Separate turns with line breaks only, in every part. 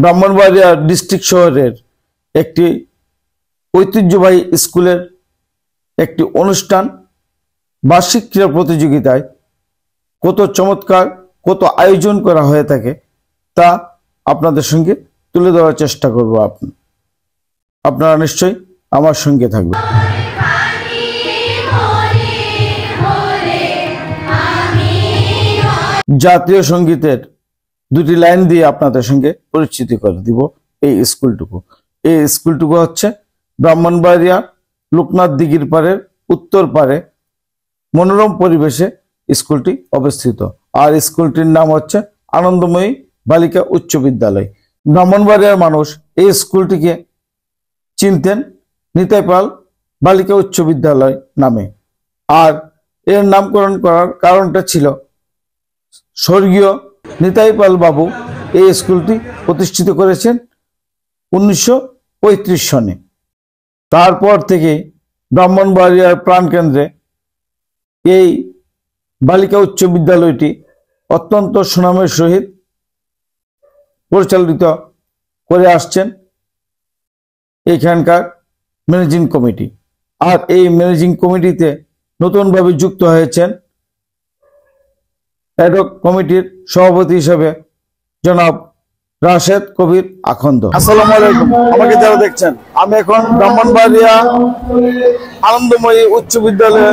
Brahmanbaria district শহরের একটি ঐতিহ্যবাহী স্কুলের একটি অনুষ্ঠান বার্ষিক ক্রীড়া প্রতিযোগিতায় কত চমৎকার কত আয়োজন করা হয়ে থাকে তা আপনাদের সঙ্গে তুলে ধরার চেষ্টা করব। আপনারা নিশ্চয়ই আমার সঙ্গে থাকবেন। জাতীয় সঙ্গীতের দুটি লাইন দিয়ে আপনাদের সঙ্গে পরিচিতি করে দিব এই স্কুলটুকু হচ্ছে ব্রাহ্মণবাড়িয়া লোকনাথ দিঘির পাড়ের উত্তর পাড়ে মনোরম পরিবেশে স্কুলটি অবস্থিত। আর স্কুলটির নাম হচ্ছে আনন্দময়ী বালিকা উচ্চ বিদ্যালয়। ব্রাহ্মণবাড়িয়ার মানুষ এই স্কুলটিকে চিনতেন নিতাই পাল বালিকা উচ্চ বিদ্যালয় নামে। আর এর নামকরণ করার কারণটা ছিল স্বর্গীয় নিতাই পাল বাবু এই স্কুলটি প্রতিষ্ঠিত করেছেন 1935 সনে। তারপর থেকে ব্রাহ্মণবাড়িয়ার প্রাণকেন্দ্রে এই বালিকা উচ্চ বিদ্যালয়টি অত্যন্ত সুনামের সহিত পরিচালিত করে আসছেন এখানকার ম্যানেজিং কমিটি। আর এই ম্যানেজিং কমিটিতে নতুনভাবে যুক্ত হয়েছেন অ্যাডহক কমিটির সভাপতি হিসেবে জনাব রাশেদ কবির আখন্দ। আসসালামু আলাইকুম। আমাকে যারা দেখছেন, আমি এখন ব্রাহ্মণবাড়িয়া আনন্দময়ী উচ্চ বিদ্যালয়ে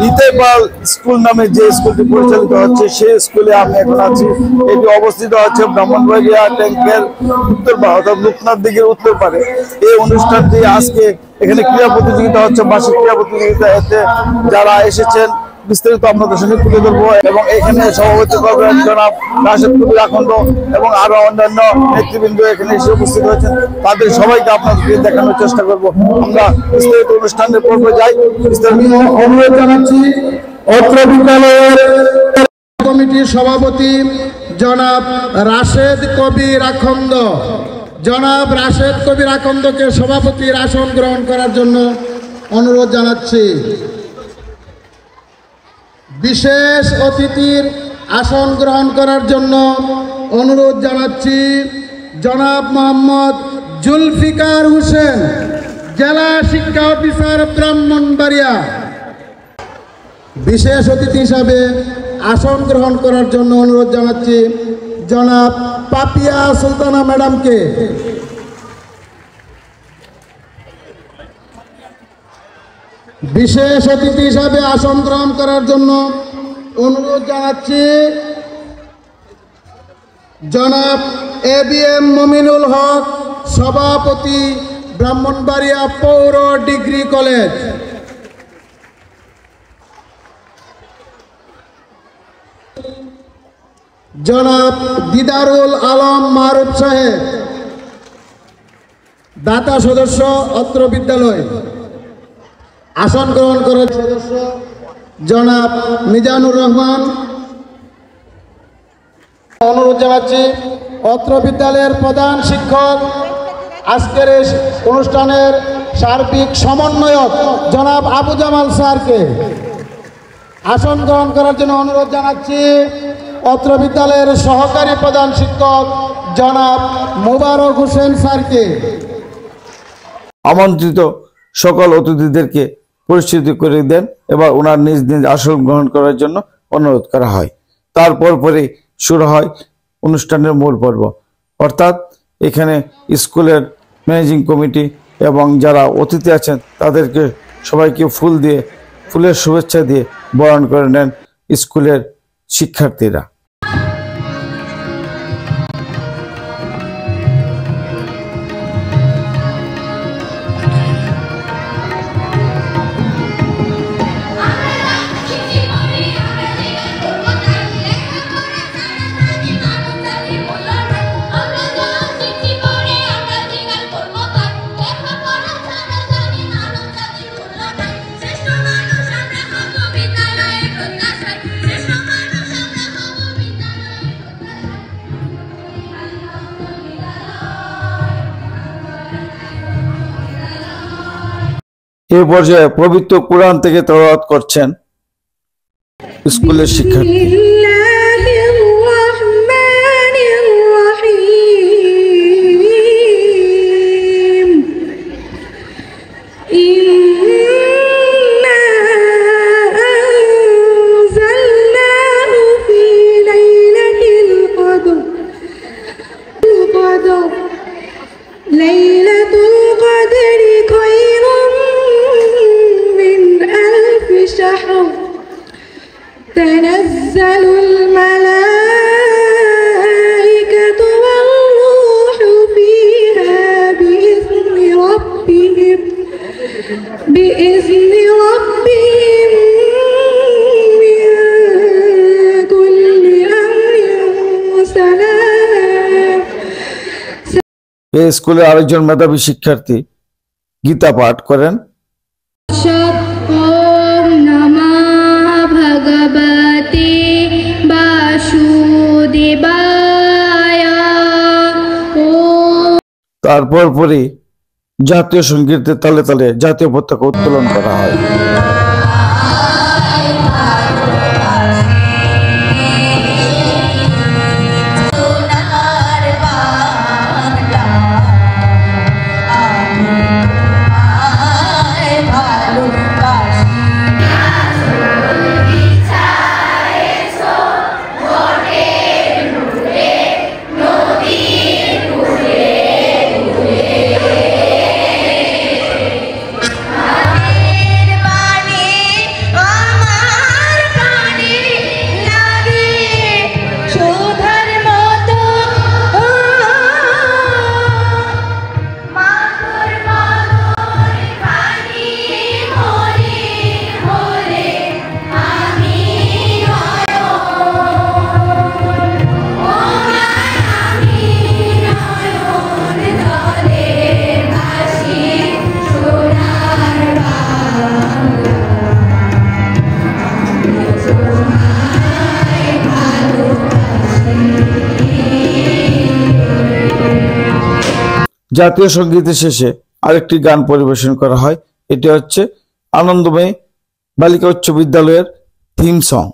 নিতাই পাল স্কুল নামে যে স্কুলটি পরিচালিত হচ্ছে সেই স্কুলে আমি এখন আছি। এটি অবস্থিত হচ্ছে ব্রাহ্মণবাড়িয়া ট্যাঙ্কের উত্তর পাড়ে অর্থাৎ লোকনাথ দিঘির উত্তর পাড়ে। এই অনুষ্ঠানটি আজকে এখানে ক্রীড়া প্রতিযোগিতা হচ্ছে, বার্ষিক ক্রীড়া প্রতিযোগিতা। এতে যারা এসেছেন বিস্তারিত আপনাদের সঙ্গে তুলে ধরবো এবং এখানে সভাপতি করবেন জনাব রাশেদ কবির আখন্দ এবং আরো অন্যান্য নেতৃবৃন্দ এখানে এসে উপস্থিত হয়েছেন। তাদের সবাইকে আপনাদেরকে দেখানোর চেষ্টা করব। আমরা বিস্তারিত অনুষ্ঠানের পর্বে যাই।
অনুরোধ জানাচ্ছি অত্র বিদ্যালয়ের কমিটির সভাপতি জনাব রাশেদ কবির আখন্দ, জনাব রাশেদ কবির আখন্দকে সভাপতির আসন গ্রহণ করার জন্য অনুরোধ জানাচ্ছি। বিশেষ অতিথির আসন গ্রহণ করার জন্য অনুরোধ জানাচ্ছি জনাব মোহাম্মদ জুলফিকার হোসেন, জেলা শিক্ষা অফিসার ব্রাহ্মণবাড়িয়া। বিশেষ অতিথি হিসাবে আসন গ্রহণ করার জন্য অনুরোধ জানাচ্ছি জনাব পাপিয়া সুলতানা ম্যাডামকে। বিশেষ অতিথি হিসাবে আসন গ্রহণ করার জন্য অনুরোধ জানাচ্ছি জনাব ABM মমিনুল হক, সভাপতি ব্রাহ্মণবাড়িয়া পৌর ডিগ্রি কলেজ। জনাব দিদারুল আলম মারুফ সাহেব, দাতা সদস্য অত্র বিদ্যালয়। আসন গ্রহণ করার সদস্য জনাব মিজানুর রহমান। অনুরোধ জানাচ্ছি অত্র বিদ্যালয়ের প্রধান শিক্ষক, আজকের এই অনুষ্ঠানের সার্বিক সমন্বয়ক জনাব আবু জামাল স্যারকে আসন গ্রহণ করার জন্য অনুরোধ জানাচ্ছি অত্র বিদ্যালয়ের সহকারী প্রধান শিক্ষক জনাব মোবারক হোসেন স্যারকে।
আমন্ত্রিত সকল অতিথিদেরকে পরিচিত করে দেন এবার ওনার নিজ নিজ আসন গ্রহণ করার জন্য অনুরোধ করা হয়। তারপর পরে শুরু হয় অনুষ্ঠানের মূল পর্ব, অর্থাৎ এখানে স্কুলের ম্যানেজিং কমিটি এবং যারা অতিথি আছেন তাদেরকে সবাইকে ফুলের শুভেচ্ছা দিয়ে বরণ করে নেন স্কুলের শিক্ষার্থীরা। এই পর্যায়ে পবিত্র কোরআন থেকে তেলাওয়াত করছেন স্কুলের শিক্ষার্থী।
ليلة القدر خير من ألف شهر تنزل الملائكة والروح فيها بإذن ربهم من كل أمر سلام।
এই স্কুলের আরেকজন মেধাবী শিক্ষার্থী গীতা পাঠ করেন।
ওম নমঃ ভগবতে বাসুদেবায়।
তারপর পরে জাতীয় সঙ্গীতের তালে তালে জাতীয় পতাকা উত্তোলন করা হয়। জাতীয় সঙ্গীতের শেষে আরেকটি গান পরিবেশন করা হয়। এটি হচ্ছে আনন্দময়ী বালিকা উচ্চ বিদ্যালয়ের থিম সং।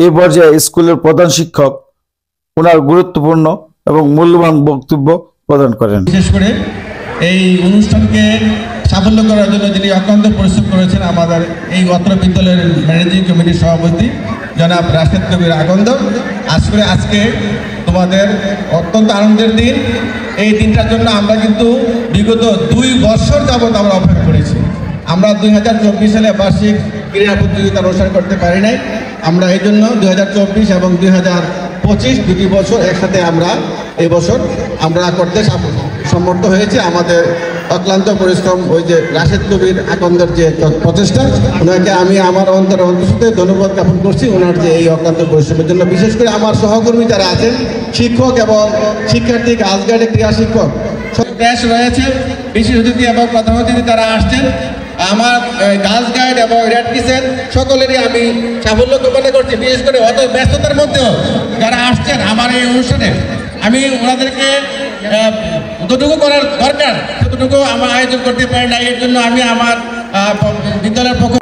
এই পর্যায়ে স্কুলের প্রধান শিক্ষক ওনার গুরুত্বপূর্ণ এবং মূল্যবান বক্তব্য প্রদান করেন।
বিশেষ করে এই অনুষ্ঠানকে সাফল্য করার জন্য যিনি অক্লান্ত পরিশ্রম করেছেন আমাদের এই অত্র বিদ্যালয়ের ম্যানেজিং কমিটির সভাপতি জনাব রাশেদ কবির আকন্দ। আজকে তোমাদের অত্যন্ত আনন্দের দিন। এই দিনটার জন্য আমরা কিন্তু বিগত 2 বছর যাবৎ আমরা অপেক্ষা করেছি। আমরা 2024 সালে বার্ষিক ক্রীড়া প্রতিযোগিতা অনুষ্ঠান করতে পারি নাই। আমরা এই জন্য 2024 এবং 2025 দুটি বছর একসাথে আমরা এই বছর আমরা করতে সমর্থ হয়েছে। আমাদের অক্লান্ত পরিশ্রম ওই যে রাশেদ কবির আকন্দের যে প্রচেষ্টা, ওনাকে আমি আমার অন্তঃস্থলে ধন্যবাদ জ্ঞাপন করছি ওনার যে এই অক্লান্ত পরিশ্রমের জন্য। বিশেষ করে আমার সহকর্মী যারা আছেন শিক্ষক এবং শিক্ষার্থী, গার্লস গাইডের ক্রীড়া শিক্ষক দেশ রয়েছে, বিশেষ অতিথি এবং প্রধান অতিথি তারা আসছেন। আমার গার্লস গাইড এবং রেড ক্রিসেন্ট সকলেরই আমি সাফল্য কামনা করছি। বিশেষ করে অত ব্যস্ততার মধ্যেও যারা আসছেন আমার এই অনুষ্ঠানে, আমি ওনাদেরকে যতটুকু করার দরকার ততটুকু আমার আয়োজন করতে পারি না। এর জন্য আমি আমার বিদ্যালয়ের পক্ষ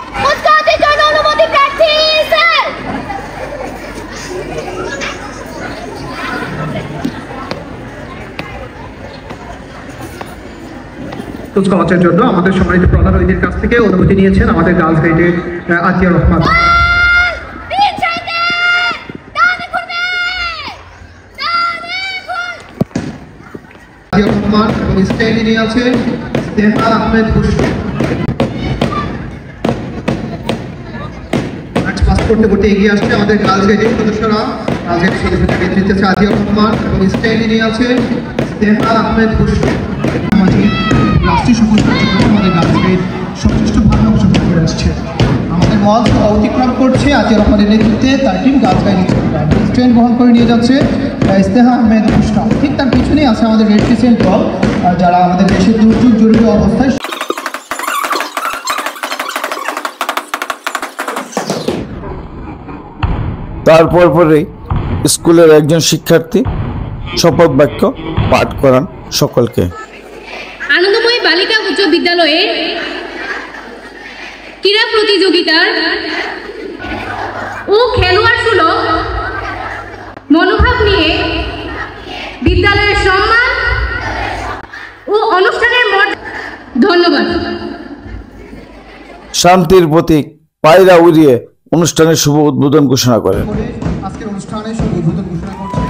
কুচকাওয়াজের জন্য আমাদের সম্মানিত প্রধান অতিথির কাছ থেকে অনুমতি নিয়েছেন আমাদের গার্লস গাইডের আতিয়া রহমান। আতিয়া রহমান এবং স্টাইলি নিয়ে আছে স্নেহা আহমেদ পুষ্প। পাস করতে করতে এগিয়ে আসছে আমাদের গার্লস গাইডের সদস্যরা। গার্লস গাইডের সদস্যদের নেতৃত্বে আছে আতিয়া রহমান এবং স্টাইলি নিয়ে আছে স্নেহা আহমেদ পুষ্প। আমাদের রাষ্ট্রীয় সফলতার জন্য আমাদের গার্লস গাইড সচেষ্টভাবে অংশগ্রহণ করে আসছে। আমাদের মঞ্চ অতিক্রম করছে আতিয়া রহমানের নেতৃত্বে তার টিম গার্লস গাইড ট্রেন বহন করে নিয়ে যাচ্ছে স্নেহা আহমেদ পুষ্প। ঠিক তার পিছনেই আছে আমাদের রেড ক্রিসেন্ট দল, যারা আমাদের দেশের দুর্যোগ জরুরি অবস্থায়
তারপর পরেই স্কুলের একজন শিক্ষার্থী শপথ বাক্য পাঠ করান সকলকে।
আনন্দময়ী বালিকা উচ্চ বিদ্যালয়ের ক্রীড়া প্রতিযোগিতার ও খেলোয়াড় সুলভ মনোভাব নিয়ে বিদ্যালয়ের সম্মান ও অনুষ্ঠানের ধন্যবাদ।
শান্তির প্রতীক পায়রা উড়িয়ে অনুষ্ঠানের শুভ উদ্বোধন ঘোষণা করেন।
আজকের অনুষ্ঠানে শুভ উদ্বোধন ঘোষণা করছেন।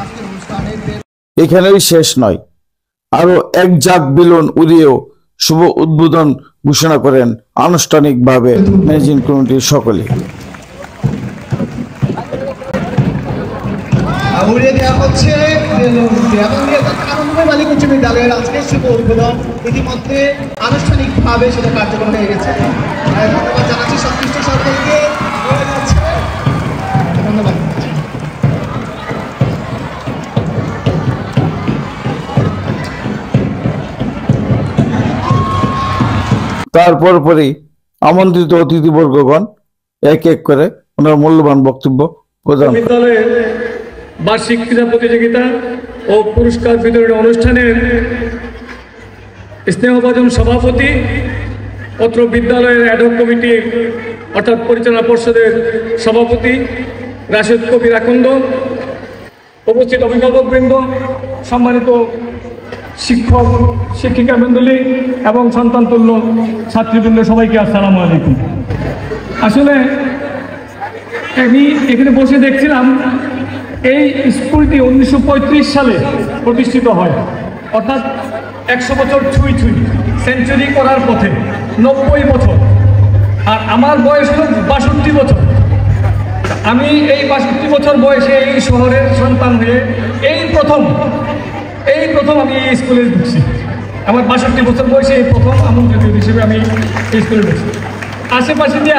আজকের অনুষ্ঠানে
এখানেই শেষ নয়, আরো এক ঝাঁক বেলুন উড়িয়েও শুভ উদ্বোধন ঘোষণা করেন আনুষ্ঠানিকভাবে ম্যানেজিং কমিটির সকলে।
উড়িয়ে দেওয়া হচ্ছে আনন্দময়ী বালিকা উচ্চ বিদ্যালয়ের আজকের শুভ উদ্বোধন ইতিমধ্যে আনুষ্ঠানিকভাবে সেটা কার্যক্রম হয়ে গেছে। ধন্যবাদ জানাচ্ছি সংশ্লিষ্ট সকলকে। ধন্যবাদ।
তারপর পরেই আমন্ত্রিত অতিথিবর্গগণ এক এক করে ওনার মূল্যবান বক্তব্য প্রদান করেন।
বিদ্যালয়ের বার্ষিক ক্রীড়া প্রতিযোগিতা ও পুরস্কার বিতরণ অনুষ্ঠানের স্নেহভাজন সভাপতি, অত্র বিদ্যালয়ের অ্যাডহক কমিটির অর্থাৎ পরিচালনা পর্ষদের সভাপতি রাশেদ কবির আকন্দ, উপস্থিত অভিভাবকবৃন্দ, সম্মানিত শিক্ষক শিক্ষিকা মণ্ডলী এবং সন্তানতুল্য ছাত্রীবৃন্দ, সবাইকে আসসালামু আলাইকুম। আসলে আমি এখানে বসে দেখছিলাম এই স্কুলটি 1935 সালে প্রতিষ্ঠিত হয়, অর্থাৎ 100 বছর ছুঁই সেঞ্চুরি করার পথে, 90 বছর। আর আমার বয়স হল 62 বছর। আমি এই 62 বছর বয়সে এই শহরের সন্তান হয়ে এই প্রথম আমি এই স্কুলে ঢুকছি। আমার 62 বছর বয়সে এই প্রথম আমন্ত্রিত হিসেবে আমি এই স্কুলে ঢুকছি। আশেপাশে দিয়ে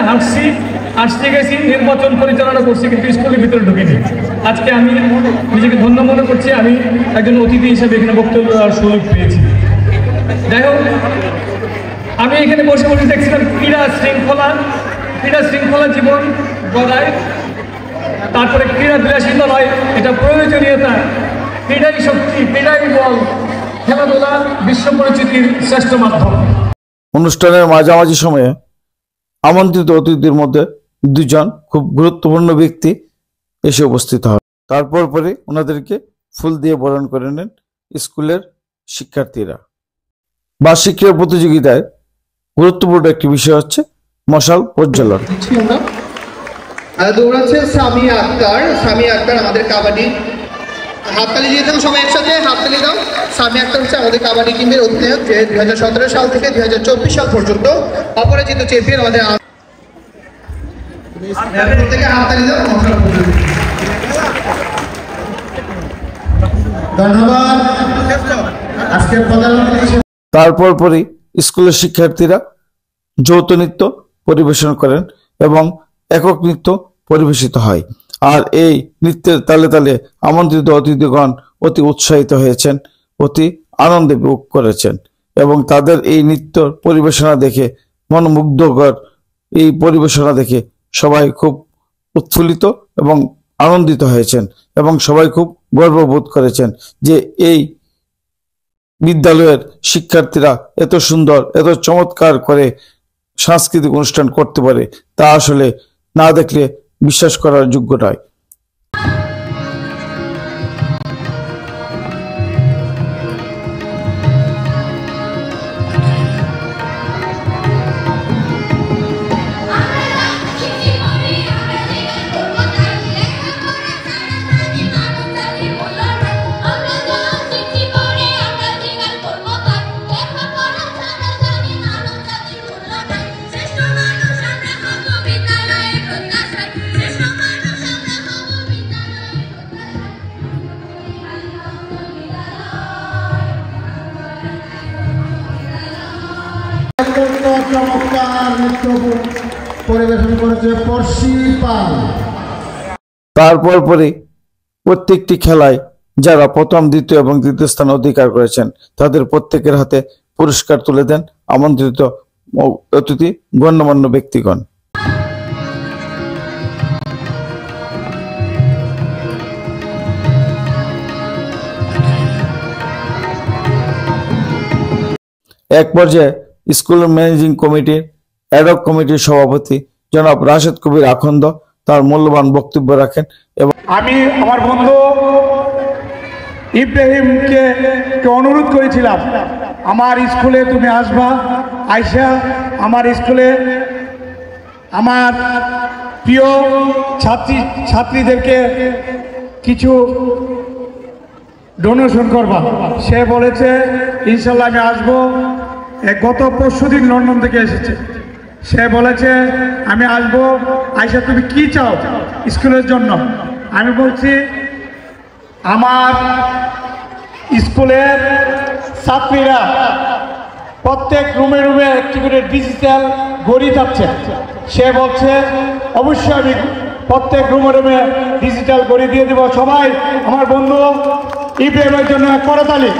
আসতে গেছি, নির্বাচন পরিচালনা করছি, কিন্তু স্কুলের ভিতরে ঢুকিনি। আজকে আমি নিজেকে ধন্য মনে করছি, আমি একজন অতিথি হিসেবে এখানে বক্তব্য দেওয়ার সুযোগ পেয়েছি। যাই হোক, আমি এখানে বসে দেখছিলাম ক্রীড়া শৃঙ্খলা জীবন গড়ায়, তারপরে ক্রীড়া বিলাসিতা নয়, এটা প্রয়োজনীয়তা। ক্রীড়াই শক্তি, ক্রীড়াই বল, খেলাধুলা বিশ্ব পরিচিতির শ্রেষ্ঠ মাধ্যম।
অনুষ্ঠানের মাঝামাঝি সময়ে আমন্ত্রিত অতিথির মধ্যে দুজন খুব গুরুত্বপূর্ণ ব্যক্তি এসে উপস্থিত হন। তারপর পরে ওনাদেরকে ফুল দিয়ে বরণ করে নেন স্কুলের শিক্ষার্থীরা। বার্ষিক ক্রীড়া প্রতিযোগিতায় গুরুত্বপূর্ণ একটি বিষয় হচ্ছে মশাল প্রজ্বলন।
দৌড়াচ্ছে সামিয়া আক্তার আমাদের কাবাডি। হাততালি দিয়ে দাও সবাই একসাথে, হাততালি দাও। সামিয়া আক্তার হচ্ছে আমাদের কাবাডি টিমের অধিনায়ক, যে 2017 সাল থেকে 2024 সাল পর্যন্ত অপরাজিত চ্যাম্পিয়ন। আমাদের থেকে হাততালি দাও। ধন্যবাদ। আজকের প্রধান অতিথি
তারপর পরে স্কুলের শিক্ষার্থীরা যৌথ নৃত্য পরিবেশন করেন এবং একক নৃত্য পরিবেশিত হয়। আর এই নৃত্যের তালে তালে আমন্ত্রিত অতিথিগণ অতি উৎসাহিত হয়েছেন, অতি আনন্দে ভোগ করেছেন এবং তাদের এই নৃত্য পরিবেশনা দেখে, মনোমুগ্ধকর এই পরিবেশনা দেখে সবাই খুব উৎফুল্লিত এবং আনন্দিত হয়েছেন এবং সবাই খুব গর্ববোধ করেছেন যে এই বিদ্যালয়ের শিক্ষার্থীরা এত সুন্দর, এত চমৎকার করে সাংস্কৃতিক অনুষ্ঠান করতে পারে, তা আসলে না দেখলে বিশ্বাস করার যোগ্য নয়।
চমৎকার নৃত্য পরিবেশন করেছে পর্শি পাল।
তারপর পরে প্রত্যেকটি খেলায় যারা প্রথম, দ্বিতীয় এবং তৃতীয় স্থান অধিকার করেছেন তাদের প্রত্যেকের হাতে পুরস্কার তুলে দেন আমন্ত্রিত অতিথি গণ্যমান্য ব্যক্তিগণ। এক পর্যায়ে স্কুলের ম্যানেজিং কমিটির অ্যাডহক কমিটির সভাপতি জনাব রাশেদ কবির আখন্দ তার মূল্যবান বক্তব্য রাখেন এবং
আমি আমার বন্ধু ইব্রাহিমকে অনুরোধ করেছিলাম, আমার স্কুলে তুমি আসবা, আইসা আমার স্কুলে আমার প্রিয় ছাত্রীদেরকে কিছু ডোনেশন করবা। সে বলেছে ইনশাল্লাহ আমি আসবো। গত পরশুদিন লন্ডন থেকে এসেছে। সে বলেছে আমি আসবো, আইসা তুমি কি চাও স্কুলের জন্য? আমি বলছি আমার স্কুলের ছাত্রীরা প্রত্যেক রুমে রুমে একটি করে ডিজিটাল ঘড়ি যাচ্ছে। সে বলছে অবশ্যই আমি প্রত্যেক রুমে রুমে ডিজিটাল ঘড়ি দিয়ে দেব। সবাই আমার বন্ধু ইব্রাহিমের জন্য করতালি।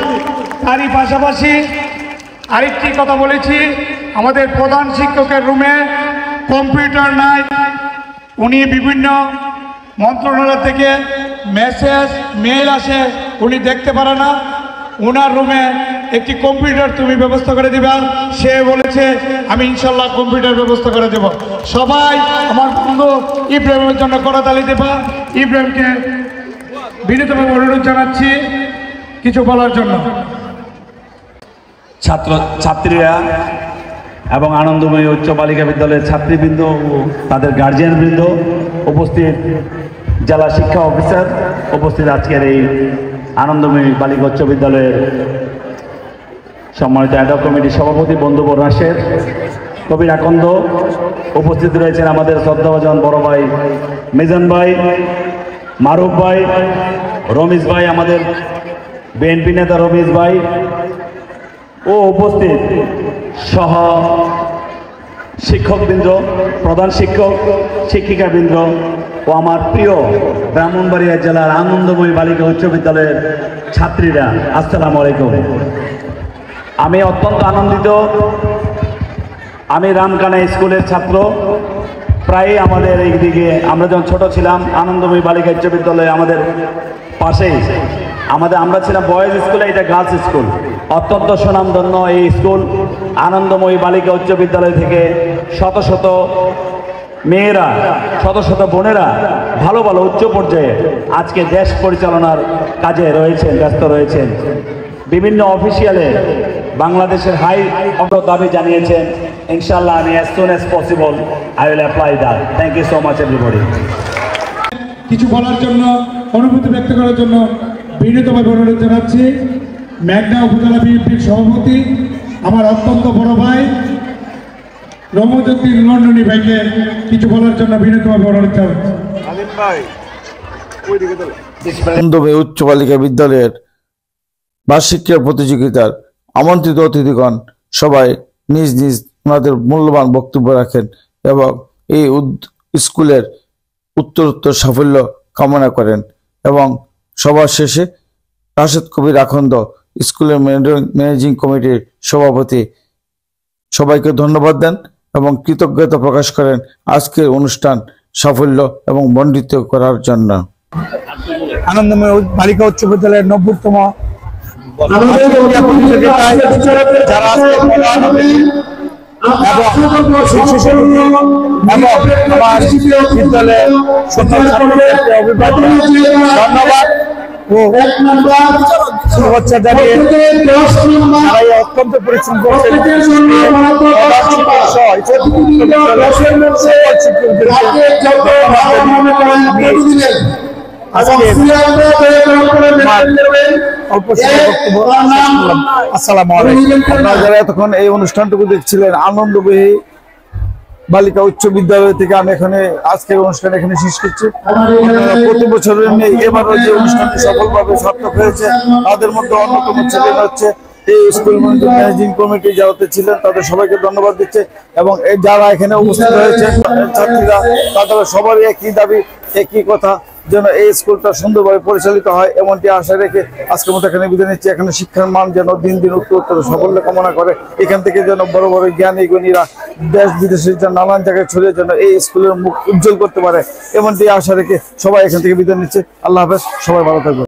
তারই পাশাপাশি আরেকটি কথা বলেছি, আমাদের প্রধান শিক্ষকের রুমে কম্পিউটার নাই, উনি বিভিন্ন মন্ত্রণালয় থেকে মেসেজ মেইল আসে, উনি দেখতে পারে না। ওনার রুমে একটি কম্পিউটার তুমি ব্যবস্থা করে দিবা। সে বলেছে আমি ইনশাল্লাহ কম্পিউটার ব্যবস্থা করে দেব। সবাই আমার বন্ধু ইব্রাহিমের জন্য করতালি দেবা। ইব্রাহিমকে বিনীতভাবে অনুরোধ জানাচ্ছি কিছু বলার জন্য।
ছাত্রীরা এবং আনন্দময়ী উচ্চ বালিকা বিদ্যালয়ের ছাত্রীবৃন্দ ও তাদের গার্জিয়ানবৃন্দ, উপস্থিত জেলা শিক্ষা অফিসার, উপস্থিত আজকের এই আনন্দময়ী বালিকা উচ্চ বিদ্যালয়ের সম্মানিত অ্যাডহক কমিটির সভাপতি বন্ধুবর রাশেদ কবির আকন্দ, উপস্থিত রয়েছেন আমাদের শ্রদ্ধাভাজন বড় ভাই মিজান ভাই, মারুফ ভাই, রমিজ ভাই, আমাদের বিএনপি নেতা রমিজ ভাই ও উপস্থিত সহ শিক্ষকবৃন্দ, প্রধান শিক্ষক, শিক্ষিকাবৃন্দ ও আমার প্রিয় ব্রাহ্মণবাড়িয়া জেলার আনন্দময়ী বালিকা উচ্চ বিদ্যালয়ের ছাত্রীরা, আসসালামু আলাইকুম। আমি অত্যন্ত আনন্দিত। আমি রামকানা স্কুলের ছাত্র। প্রায় আমাদের এই দিকে আমরা যখন ছোট ছিলাম, আনন্দময়ী বালিকা উচ্চ বিদ্যালয়ে আমাদের পাশেই আমরা ছিলাম বয়েজ স্কুলে, এটা গার্লস স্কুল। অত্যন্ত সুনামধন্য এই স্কুল। আনন্দময়ী বালিকা উচ্চ বিদ্যালয় থেকে শত শত মেয়েরা, শত শত বোনেরা ভালো ভালো উচ্চ পর্যায়ে আজকে দেশ পরিচালনার কাজে রয়েছেন, ব্যস্ত রয়েছেন। বিভিন্ন অফিসিয়ালে বাংলাদেশের হাই দাবি জানিয়েছেন। ইনশাল্লাহ আমি as soon as possible I will apply that. Thank you so much everybody.
কিছু বলার জন্য, অনুভূতি ব্যক্ত করার জন্য বিনীতভাবে অনুরোধ জানাচ্ছি মেঘনা উপজেলা বিএনপির সভাপতি আমার অত্যন্ত বড় ভাই রমজউদ্দিন লন্ডনী ভাইকে কিছু বলার জন্য বিনীতভাবে অনুরোধ জানাচ্ছি।
আনন্দময়ী উচ্চ বালিকা বিদ্যালয়ের বার্ষিক ক্রীড়া প্রতিযোগিতার আমন্ত্রিত অতিথিগণ সবাই নিজ নিজ ওনাদের মূল্যবান বক্তব্য রাখেন এবং এই স্কুলের উত্তরোত্তর সাফল্য কামনা করেন এবং সবার শেষে রাশেদ কবির আখন্দ স্কুলের ম্যানেজিং কমিটির সভাপতি সবাইকে ধন্যবাদ দেন এবং কৃতজ্ঞতা প্রকাশ করেন আজকের অনুষ্ঠান সাফল্য এবং মণ্ডিত করার জন্য।
আনন্দময় বালিকা উচ্চ বিদ্যালয়ের 90তম যারা ধন্যবাদ ও শুভেচ্ছা জানিয়ে অত্যন্ত পরিশ্রম করছেন
যারা এতক্ষণ এই অনুষ্ঠানটুকু দেখছিলেন আনন্দময়ী বালিকা উচ্চ বিদ্যালয় থেকে আমি এখানে আজকের অনুষ্ঠান এখানে শেষ করছি। প্রতি বছরের নেই, এবারও যে অনুষ্ঠানটি সফলভাবে সার্থক হয়েছে তাদের মধ্যে অন্যতম ছিলেন হচ্ছে এই স্কুল ম্যানেজিং কমিটি যারা ছিলেন, তাদের সবাইকে ধন্যবাদ দিচ্ছে এবং যারা এখানে উপস্থিত হয়েছে ছাত্রীরা, তাদের সবারই একই দাবি, একই কথা যেন এই স্কুলটা সুন্দরভাবে পরিচালিত হয় এমনটি আশা রেখে আজকের মতো এখানে বিদায় নিচ্ছি। এখানে শিক্ষার মান যেন দিন দিন উত্তরোত্তর সাফল্য কামনা করে, এখান থেকে যেন বড় বড় জ্ঞানী গুণীরা দেশ বিদেশের জন্য নানান জায়গায় ছড়িয়ে যেন এই স্কুলের মুখ উজ্জ্বল করতে পারে এমনটি আশা রেখে সবাই এখান থেকে বিদায় নিচ্ছে। আল্লাহ হাফেজ, সবাই ভালো থাকবে।